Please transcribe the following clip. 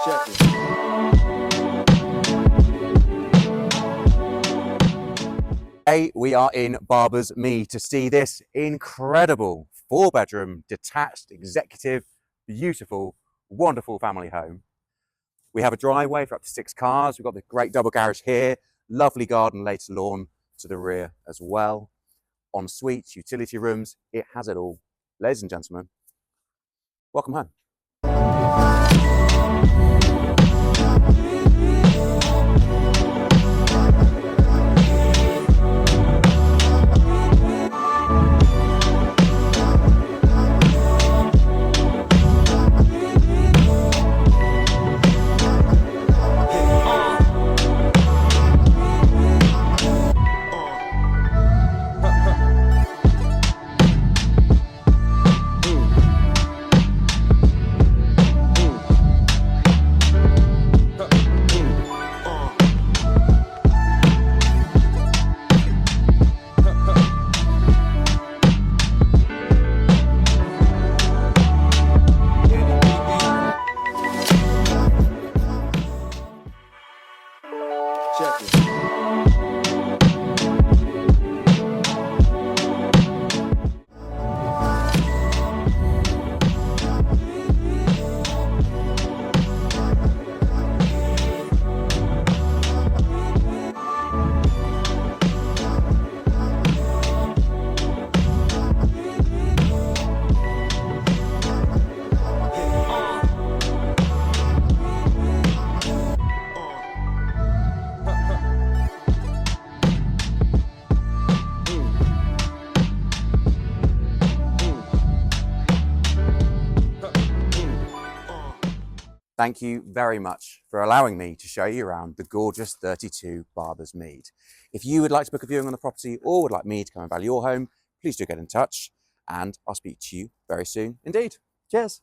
Check it. Today we are in Barbers Mead to see this incredible 4-bedroom, detached, executive, beautiful, wonderful family home. We have a driveway for up to 6 cars. We've got the great double garage here, lovely garden later lawn to the rear as well. En suites, utility rooms, it has it all. Ladies and gentlemen, welcome home. Check it. Thank you very much for allowing me to show you around the gorgeous 32 Barbers Mead. If you would like to book a viewing on the property or would like me to come and value your home, please do get in touch and I'll speak to you very soon indeed. Cheers.